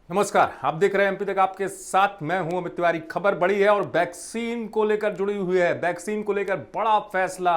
नमस्कार, आप देख रहे हैं एमपी तक, आपके साथ मैं हूं अमित तिवारी। खबर बड़ी है और वैक्सीन को लेकर जुड़ी हुई है। वैक्सीन को लेकर बड़ा फैसला।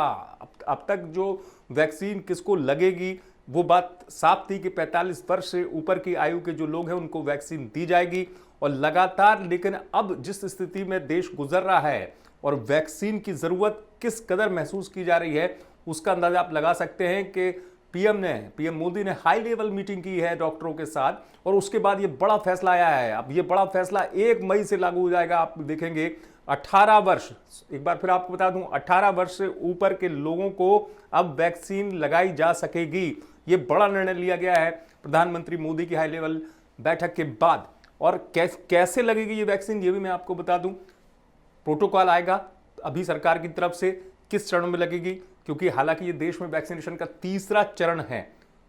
अब तक जो वैक्सीन किसको लगेगी वो बात साफ थी कि 45 वर्ष से ऊपर की आयु के जो लोग हैं उनको वैक्सीन दी जाएगी और लगातार। लेकिन अब जिस स्थिति में देश गुजर रहा है और वैक्सीन की जरूरत किस कदर महसूस की जा रही है उसका अंदाजा आप लगा सकते हैं कि पीएम मोदी ने हाई लेवल मीटिंग की है डॉक्टरों के साथ और उसके बाद ये बड़ा फैसला आया है। अब ये बड़ा फैसला 1 मई से लागू हो जाएगा। आप देखेंगे 18 वर्ष, एक बार फिर आपको बता दूं, 18 वर्ष से ऊपर के लोगों को अब वैक्सीन लगाई जा सकेगी। ये बड़ा निर्णय लिया गया है प्रधानमंत्री मोदी की हाई लेवल बैठक के बाद। और कैसे लगेगी ये वैक्सीन ये भी मैं आपको बता दूं। प्रोटोकॉल आएगा अभी सरकार की तरफ से, किस चरण में लगेगी, क्योंकि हालांकि ये देश में वैक्सीनेशन का तीसरा चरण है,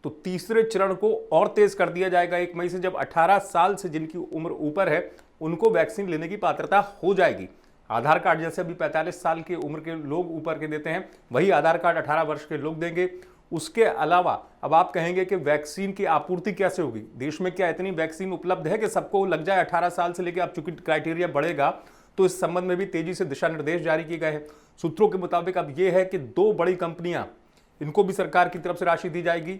तो तीसरे चरण को और तेज कर दिया जाएगा 1 मई से, जब 18 साल से जिनकी उम्र ऊपर है उनको वैक्सीन लेने की पात्रता हो जाएगी। आधार कार्ड जैसे अभी 45 साल की उम्र के लोग ऊपर के देते हैं, वही आधार कार्ड 18 वर्ष के लोग देंगे। उसके अलावा अब आप कहेंगे कि वैक्सीन की आपूर्ति कैसे होगी। देश में क्या इतनी वैक्सीन उपलब्ध है कि सबको लग जाए 18 साल से लेकर? अब चूंकि क्राइटेरिया बढ़ेगा तो इस संबंध में भी तेजी से दिशा निर्देश जारी किए गए हैं। सूत्रों के मुताबिक अब यह है कि 2 बड़ी कंपनियां, इनको भी सरकार की तरफ से राशि दी जाएगी।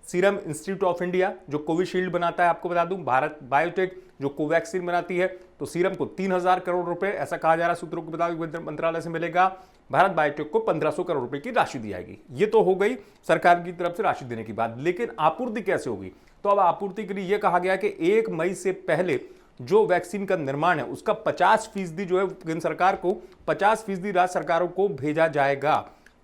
सीरम इंस्टीट्यूट ऑफ इंडिया जो कोविशील्ड बनाता है, आपको बता दूं, भारत बायोटेक जो कोवैक्सीन बनाती है, तो सीरम को 3000 करोड़ रुपए, ऐसा कहा जा रहा है सूत्रों के मुताबिक, मंत्रालय से मिलेगा। भारत बायोटेक को 1500 करोड़ रुपए की राशि दी जाएगी। ये तो हो गई सरकार की तरफ से राशि देने की बात, लेकिन आपूर्ति कैसे होगी? तो अब आपूर्ति के लिए यह कहा गया कि 1 मई से पहले जो वैक्सीन का निर्माण है उसका 50% जो है केंद्र सरकार को, 50% राज्य सरकारों को भेजा जाएगा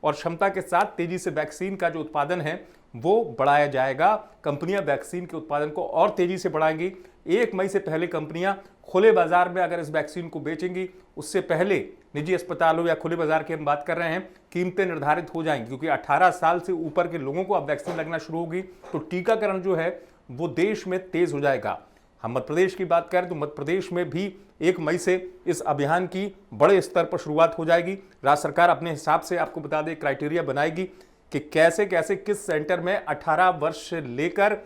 और क्षमता के साथ तेजी से वैक्सीन का जो उत्पादन है वो बढ़ाया जाएगा। कंपनियां वैक्सीन के उत्पादन को और तेजी से बढ़ाएंगी। 1 मई से पहले कंपनियां खुले बाजार में अगर इस वैक्सीन को बेचेंगी, उससे पहले निजी अस्पतालों या खुले बाजार की हम बात कर रहे हैं, कीमतें निर्धारित हो जाएंगी, क्योंकि 18 साल से ऊपर के लोगों को अब वैक्सीन लगना शुरू होगी। तो टीकाकरण जो है वो देश में तेज हो जाएगा। हम मध्य प्रदेश की बात करें तो मध्य प्रदेश में भी 1 मई से इस अभियान की बड़े स्तर पर शुरुआत हो जाएगी। राज्य सरकार अपने हिसाब से, आपको बता दें, क्राइटेरिया बनाएगी कि कैसे कैसे किस सेंटर में 18 वर्ष से लेकर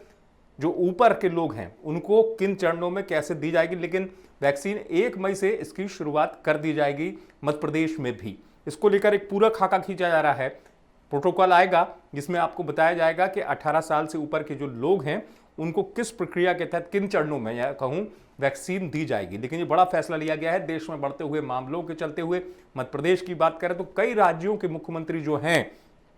जो ऊपर के लोग हैं उनको किन चरणों में कैसे दी जाएगी। लेकिन वैक्सीन 1 मई से इसकी शुरुआत कर दी जाएगी मध्य प्रदेश में भी। इसको लेकर एक पूरा खाका खींचा जा रहा है। प्रोटोकॉल आएगा जिसमें आपको बताया जाएगा कि 18 साल से ऊपर के जो लोग हैं उनको किस प्रक्रिया के तहत, किन चरणों में या कहूं वैक्सीन दी जाएगी। लेकिन ये बड़ा फैसला लिया गया है देश में बढ़ते हुए मामलों के चलते हुए। मध्य प्रदेश की बात करें तो कई राज्यों के मुख्यमंत्री जो हैं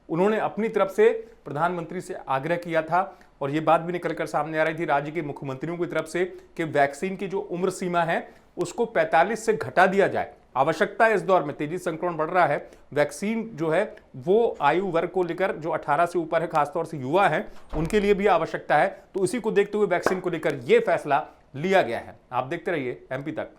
उन्होंने अपनी तरफ से प्रधानमंत्री से आग्रह किया था और ये बात भी निकलकर सामने आ रही थी राज्य के मुख्यमंत्रियों की तरफ से कि वैक्सीन की जो उम्र सीमा है उसको 45 से घटा दिया जाए। आवश्यकता है इस दौर में, तेजी संक्रमण बढ़ रहा है, वैक्सीन जो है वो आयु वर्ग को लेकर जो 18 से ऊपर है, खासतौर से युवा हैं, उनके लिए भी आवश्यकता है। तो इसी को देखते हुए वैक्सीन को लेकर यह फैसला लिया गया है। आप देखते रहिए एमपी तक।